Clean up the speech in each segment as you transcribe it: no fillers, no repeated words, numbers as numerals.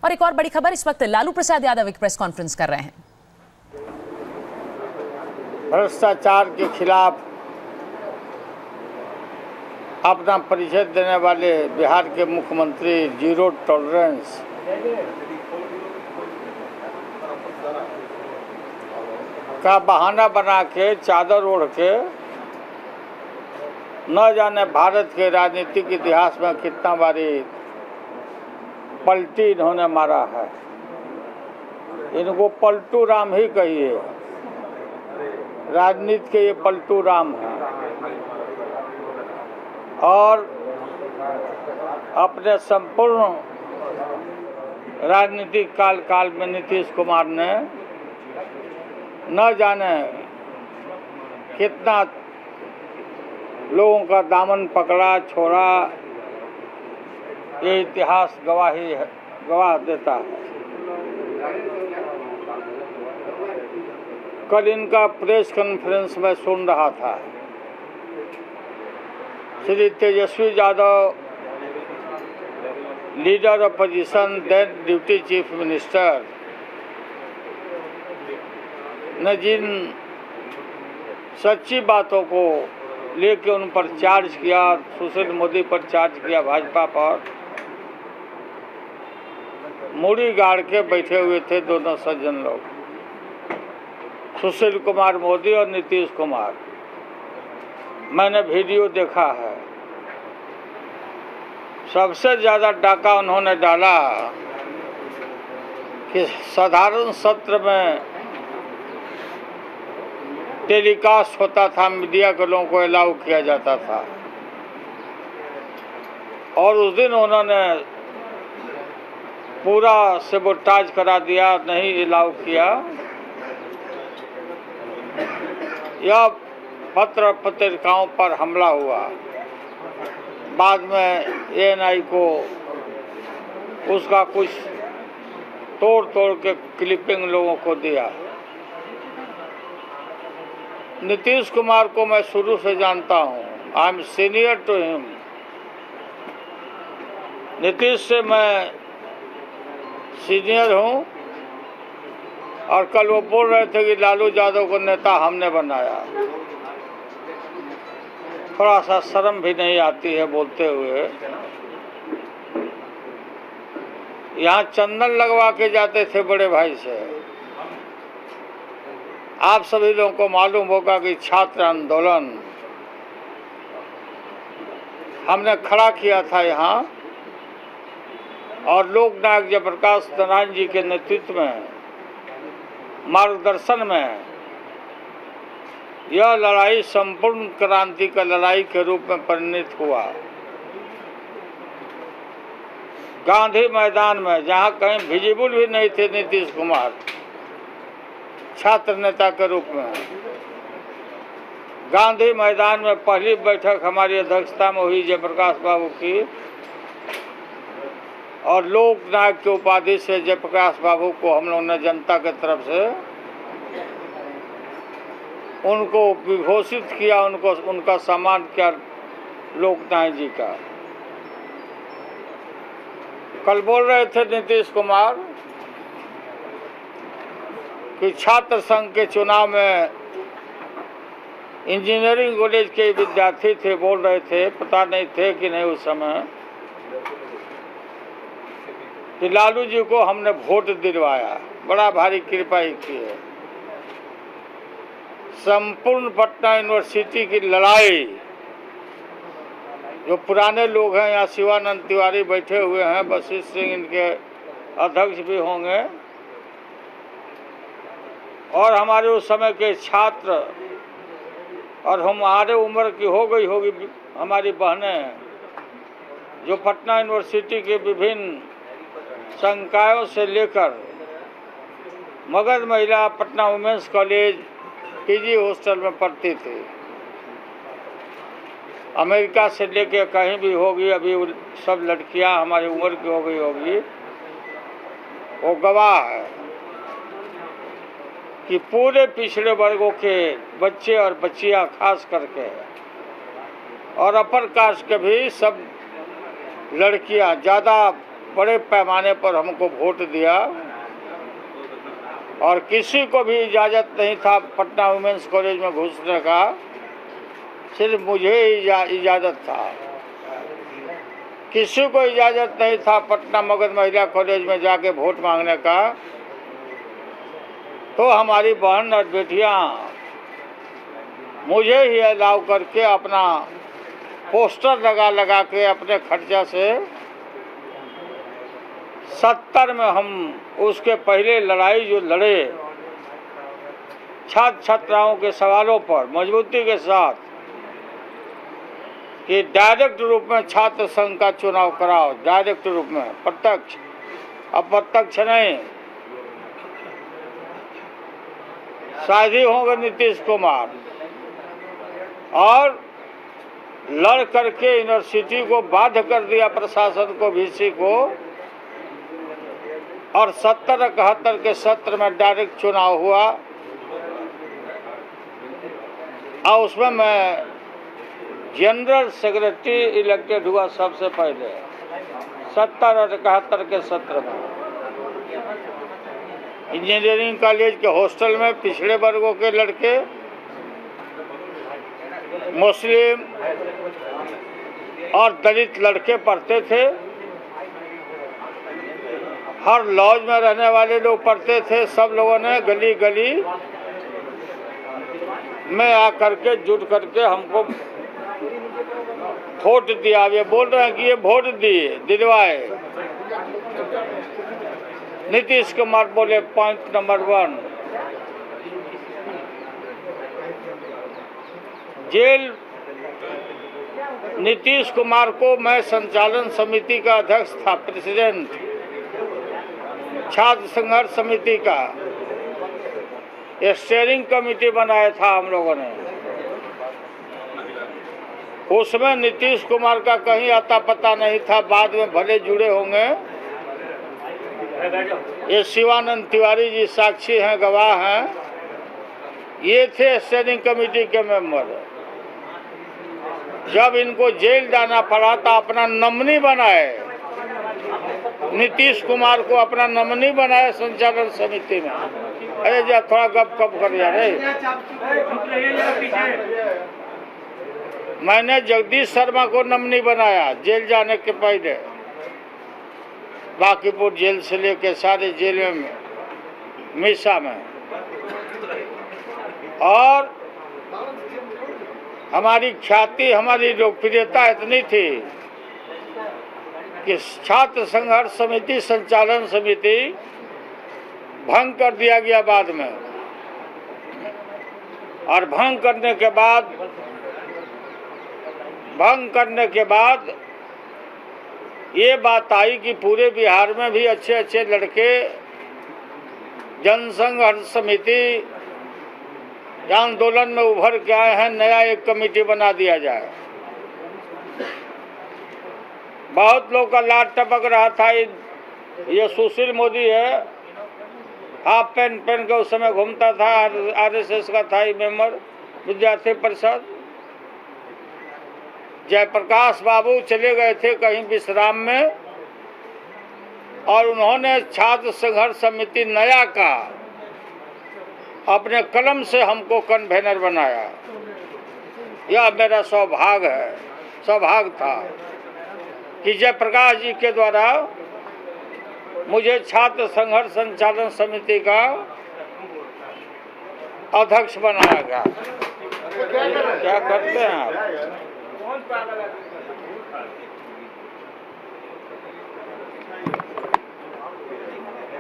और एक और बड़ी खबर, इस वक्त लालू प्रसाद यादव एक प्रेस कॉन्फ्रेंस कर रहे हैं। भ्रष्टाचार के खिलाफ अपना परिचय देने वाले बिहार के मुख्यमंत्री जीरो टॉलरेंस का बहाना बना के चादर ओढ़ के न जाने भारत के राजनीतिक इतिहास में कितना बारी पलटी इन्होंने मारा है। इनको पलटू राम ही कहिए, राजनीति के ये पलटू राम हैं। और अपने संपूर्ण राजनीतिक काल में नीतीश कुमार ने न जाने कितना लोगों का दामन पकड़ा छोड़ा, ये इतिहास गवाह देता है। कल इनका प्रेस कॉन्फ्रेंस में सुन रहा था, Shri Tejashwi Yadav leader opposition then deputy chief minister ने जिन सच्ची बातों को लेके उन पर चार्ज किया, सुशील मोदी पर चार्ज किया, भाजपा पर, मुड़ी गाड़ के बैठे हुए थे दोनों सज्जन लोग, सुशील कुमार मोदी और नीतीश कुमार। मैंने वीडियो देखा है। सबसे ज़्यादा डाका उन्होंने डाला कि साधारण सत्र में टेलीकास्ट होता था, मीडिया के लोगों को अलाउ किया जाता था, और उस दिन उन्होंने पूरा सेबोटाज करा दिया, नहीं अलाउ किया। यह पत्र पत्रिकाओं पर हमला हुआ। बाद में एएनआई को उसका कुछ तोड़ के क्लिपिंग लोगों को दिया। नीतीश कुमार को मैं शुरू से जानता हूँ, I am senior to him. Nitish से मैं सीनियर हूँ, और कल वो बोल रहे थे कि लालू यादव को नेता हमने बनाया। थोड़ा सा शर्म भी नहीं आती है बोलते हुए। यहाँ चंदन लगवा के जाते थे बड़े भाई से। आप सभी लोगों को मालूम होगा कि छात्र आंदोलन हमने खड़ा किया था यहाँ, और लोकनायक जयप्रकाश नारायण जी के नेतृत्व में, मार्गदर्शन में यह लड़ाई संपूर्ण क्रांति का लड़ाई के रूप में परिणत हुआ। गांधी मैदान में, जहां कहीं विजिबल भी नहीं थे नीतीश कुमार छात्र नेता के रूप में, गांधी मैदान में पहली बैठक हमारी अध्यक्षता में हुई जयप्रकाश बाबू की, और लोकनायक की उपाधि से जयप्रकाश बाबू को हम लोगों ने जनता के तरफ से उनको विभूषित किया, उनका सम्मान किया लोकनायक जी का। कल बोल रहे थे नीतीश कुमार कि छात्र संघ के चुनाव में इंजीनियरिंग कॉलेज के विद्यार्थी थे, बोल रहे थे, पता नहीं थे कि नहीं उस समय, कि लालू जी को हमने वोट दिलवाया, बड़ा भारी कृपा की है। संपूर्ण पटना यूनिवर्सिटी की लड़ाई, जो पुराने लोग हैं यहाँ, शिवानंद तिवारी बैठे हुए हैं, वशिष्ठ सिंह इनके अध्यक्ष भी होंगे, और हमारे उस समय के छात्र, और हमारे उम्र की हो गई होगी हमारी बहनें, जो पटना यूनिवर्सिटी के विभिन्न संकायों से लेकर मगध महिला, Patna women's college, PG hostel में पढ़ती थी। अमेरिका से लेके कहीं भी होगी, अभी सब लड़कियां हमारी उम्र की हो गई होगी, वो गवाह है कि पूरे पिछड़े वर्गों के बच्चे और बच्चियां खास करके, और अपर कास्ट के भी सब लड़कियां, ज़्यादा बड़े पैमाने पर हमको वोट दिया और किसी को भी इजाज़त नहीं था पटना वुमेंस कॉलेज में घुसने का, सिर्फ मुझे इजाज़त था। किसी को इजाज़त नहीं था पटना मगध महिला कॉलेज में जाके वोट मांगने का। तो हमारी बहन और बेटियां मुझे ही अलाउ करके अपना पोस्टर लगा के अपने खर्चा से 70 में हम उसके पहले लड़ाई जो लड़े छात्र छात्राओं के सवालों पर मजबूती के साथ कि डायरेक्ट रूप में छात्र संघ का चुनाव कराओ, डायरेक्ट रूप में, प्रत्यक्ष, अप्रत्यक्ष नहीं। शायद ही होंगे नीतीश कुमार, और लड़ करके यूनिवर्सिटी को बाध्य कर दिया, प्रशासन को, वीसी को, और 70-71 के सत्र में डायरेक्ट चुनाव हुआ और उसमें मैं जनरल सेक्रेटरी इलेक्टेड हुआ सबसे पहले 70 और 71 के सत्र में। इंजीनियरिंग कॉलेज के हॉस्टल में पिछड़े वर्गों के लड़के, मुस्लिम और दलित लड़के पढ़ते थे। हर लॉज में रहने वाले लोग पढ़ते थे। सब लोगों ने गली गली में आकर के जुट करके हमको वोट दिया। ये बोल रहे हैं कि ये वोट दिए, दिलवाए। नीतीश कुमार बोले point number 1, jail Nitish Kumar को मैं संचालन समिति का अध्यक्ष था, प्रेसिडेंट छात्र संघर्ष समिति का, स्टीयरिंग कमेटी बनाया था हम लोगों ने। उसमें नीतीश कुमार का कहीं आता पता नहीं था, बाद में भले जुड़े होंगे। ये शिवानंद तिवारी जी साक्षी हैं, गवाह हैं। ये थे स्टीयरिंग कमेटी के मेंबर। जब इनको जेल जाना पड़ा तो अपना नॉमिनी बनाए, नीतीश कुमार को अपना नॉमिनी बनाया संचालन समिति में। अरे जा थोड़ा गप कर जा रहे। मैंने जगदीश शर्मा को नॉमिनी बनाया जेल जाने के पहले। बांकीपुर जेल से लेके सारे जेल में, मीसा में। और हमारी ख्याति, हमारी लोकप्रियता इतनी थी कि छात्र संघर्ष समिति, संचालन समिति भंग कर दिया गया बाद में। और भंग करने के बाद ये बात आई कि पूरे बिहार में भी अच्छे अच्छे लड़के जनसंघर्ष समिति आंदोलन में उभर के आए हैं, नया एक कमेटी बना दिया जाए। बहुत लोग का लाट टपक रहा था। ये सुशील मोदी है, हाफ पैंट पहन के उस समय घूमता था, आरएसएस का था ये मेंबर, विद्यार्थी परिषद। जयप्रकाश बाबू चले गए थे कहीं विश्राम में, और उन्होंने छात्र संघर्ष समिति नया का अपने कलम से हमको कन्वेनर बनाया। यह मेरा सौभाग्य था कि जयप्रकाश जी के द्वारा मुझे छात्र संघर्ष संचालन समिति का अध्यक्ष बनाया गया। क्या करते हैं आप?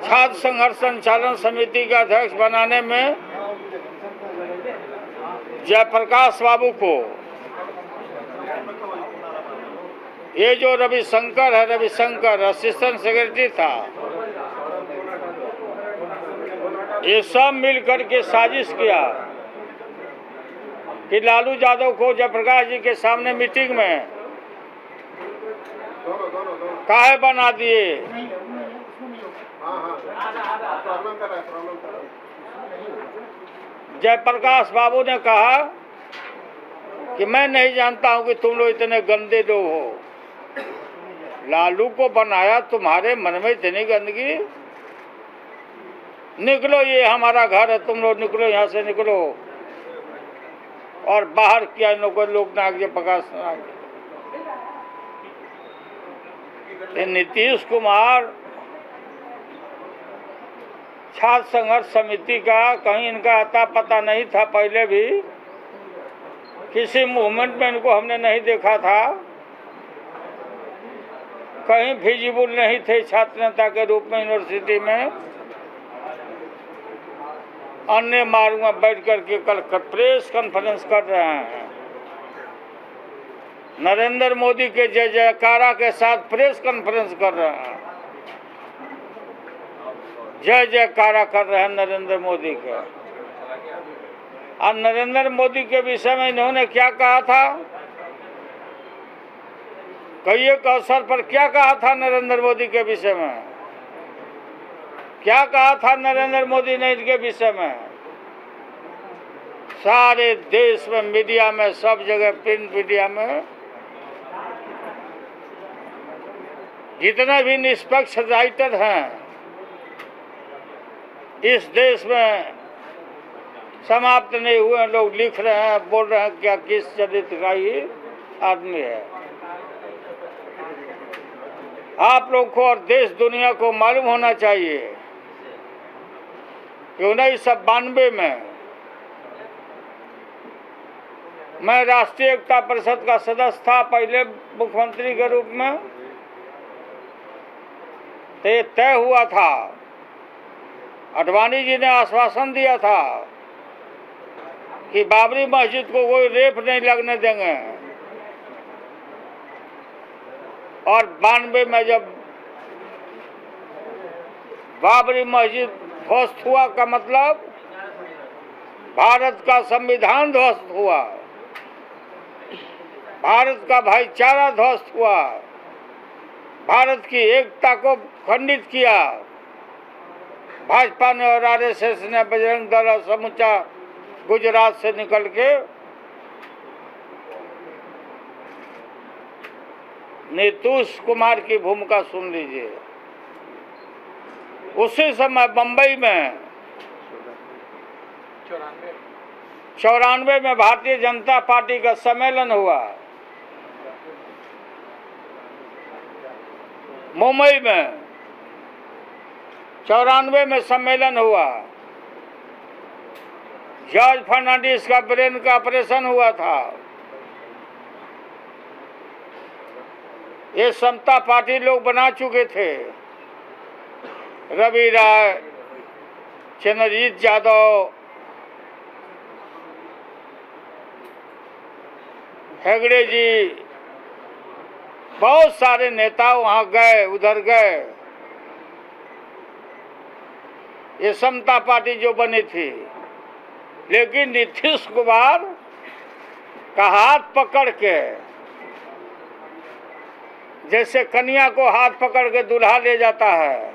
छात्र संघर्ष संचालन समिति का अध्यक्ष बनाने में जयप्रकाश बाबू को, ये जो रविशंकर असिस्टेंट सेक्रेटरी था, ये सब मिल करके साजिश किया कि लालू यादव को जयप्रकाश जी के सामने मीटिंग में काहे बना दिए। जयप्रकाश बाबू ने कहा कि मैं नहीं जानता हूं कि तुम लोग इतने गंदे लोग हो, लालू को बनाया तुम्हारे मन में इतनी गंदगी? निकलो, ये हमारा घर है, तुम लोग निकलो, यहाँ से निकलो। और बाहर किया इन लोगों लोकनायक जयप्रकाश नारायण। नीतीश कुमार छात्र संघर्ष समिति का कहीं इनका अता पता नहीं था। पहले भी किसी मूवमेंट में इनको हमने नहीं देखा था, कहीं विजिबल नहीं थे छात्र नेता के रूप में यूनिवर्सिटी में। अन्य मार्ग में बैठ करके कल प्रेस कॉन्फ्रेंस कर रहे हैं। नरेंद्र मोदी के जय जयकारा के साथ प्रेस कॉन्फ्रेंस कर रहे हैं, जय जयकारा कर रहे हैं नरेंद्र मोदी के। और नरेंद्र मोदी के विषय में इन्होंने क्या कहा था? कई एक अवसर पर क्या कहा था नरेंद्र मोदी के विषय में? क्या कहा था नरेंद्र मोदी ने इनके विषय में? सारे देश में, मीडिया में, सब जगह, प्रिंट मीडिया में, जितने भी निष्पक्ष राइटर हैं इस देश में समाप्त नहीं हुए, लोग लिख रहे हैं, बोल रहे हैं क्या किस चरित्र का ही आदमी है। आप लोग को और देश दुनिया को मालूम होना चाहिए कि 1992 में मैं राष्ट्रीय एकता परिषद का सदस्य था, पहले मुख्यमंत्री के रूप में। तो ये तय हुआ था, आडवाणी जी ने आश्वासन दिया था कि बाबरी मस्जिद को कोई रेप नहीं लगने देंगे। और 92 में जब बाबरी मस्जिद ध्वस्त हुआ का मतलब भारत का संविधान ध्वस्त हुआ, भारत का भाईचारा ध्वस्त हुआ, भारत की एकता को खंडित किया। भाजपा ने और आरएसएस ने, बजरंग दल और समूचा गुजरात से निकल के नीतीश कुमार की भूमिका सुन लीजिए। उसी समय बंबई में 94 में भारतीय जनता पार्टी का सम्मेलन हुआ। मुंबई में 94 में सम्मेलन हुआ। जॉर्ज फर्नांडिस का ब्रेन का ऑपरेशन हुआ था। ये समता पार्टी लोग बना चुके थे। रवि राय, चंद्रजीत यादव, हेगड़े जी, बहुत सारे नेता वहां गए, उधर गए। ये समता पार्टी जो बनी थी, लेकिन नीतीश कुमार का हाथ पकड़ के, जैसे कन्या को हाथ पकड़ के दूल्हा ले जाता है,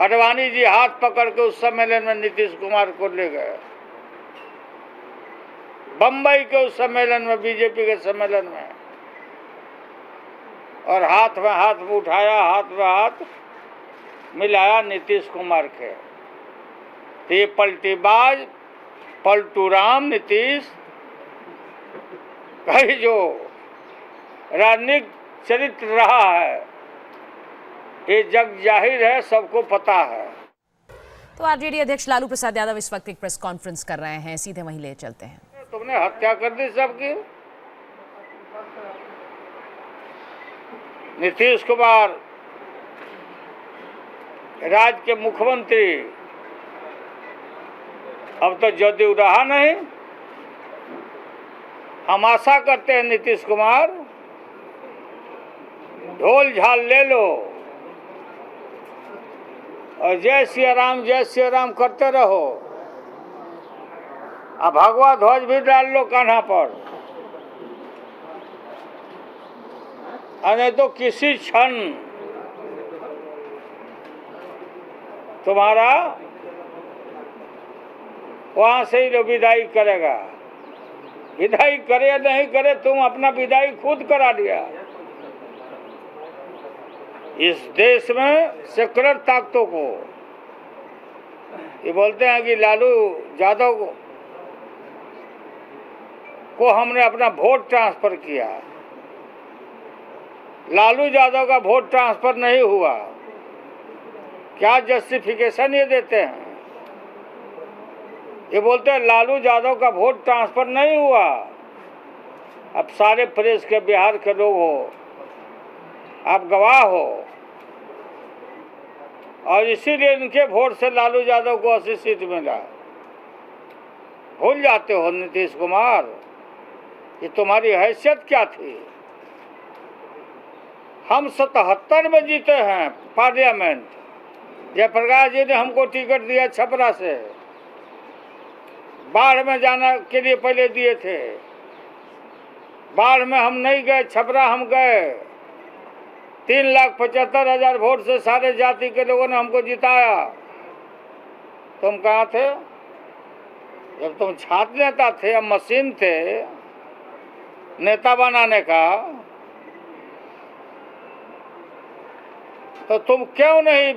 आडवाणी जी हाथ पकड़ के उस सम्मेलन में नीतीश कुमार को ले गए। बंबई के उस सम्मेलन में, बीजेपी के सम्मेलन में, और हाथ में हाथ उठाया, हाथ में हाथ मिलाया नीतीश कुमार के। ये पलटीबाज, पलटूराम नीतीश का जो राजनीतिक चरित्र रहा है, ये जग जाहिर है, सबको पता है। तो आरजेडी अध्यक्ष लालू प्रसाद यादव इस वक्त एक प्रेस कॉन्फ्रेंस कर रहे हैं, सीधे वहीं ले चलते हैं। तुमने हत्या कर दी सबकी। नीतीश कुमार राज्य के मुख्यमंत्री, अब तो जदयू रहा नहीं। हम आशा करते हैं नीतीश कुमार ढोल झाल ले लो और जय सिया राम करते रहो। अब भगवा ध्वज भी डाल लो कान्हा पर, नहीं तो किसी क्षण तुम्हारा वहां से ही विदाई करेगा। विदाई करे या नहीं करे, तुम अपना विदाई खुद करा दिया। इस देश में सेकुलर ताकतों को, ये बोलते हैं कि लालू यादव को हमने अपना वोट ट्रांसफर किया। लालू यादव का वोट ट्रांसफर नहीं हुआ। क्या जस्टिफिकेशन ये देते हैं? ये बोलते हैं लालू यादव का वोट ट्रांसफर नहीं हुआ। अब सारे प्रेस के, बिहार के लोग हो, आप गवाह हो, और इसीलिए इनके वोट से लालू यादव को 80 सीट मिला। भूल जाते हो नीतीश कुमार, ये तुम्हारी हैसियत क्या थी? हम 77 में जीते हैं पार्लियामेंट। जयप्रकाश जी ने हमको टिकट दिया छपरा से, बाढ़ में जाने के लिए पहले दिए थे। बाढ़ में हम नहीं गए, छपरा हम गए। 3,75,000 वोट से सारे जाति के लोगों ने हमको जिताया। तुम कहाँ थे जब तुम छात्र नेता थे? अब मशीन थे नेता बनाने का, तो तुम क्यों नहीं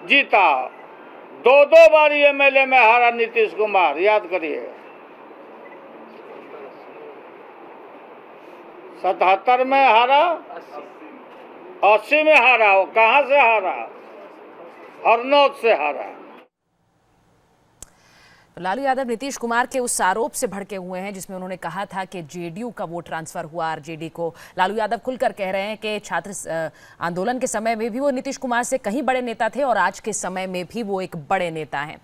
जीता? 2 बार एमएलए में हारा नीतीश कुमार, याद करिए। 77 में हारा, 80 में हारा। वो कहाँ से हारा? हरनौत से हारा। तो लालू यादव नीतीश कुमार के उस आरोप से भड़के हुए हैं जिसमें उन्होंने कहा था कि जेडीयू का वोट ट्रांसफर हुआ आरजेडी को। लालू यादव खुलकर कह रहे हैं कि छात्र आंदोलन के समय में भी वो नीतीश कुमार से कहीं बड़े नेता थे और आज के समय में भी वो एक बड़े नेता हैं।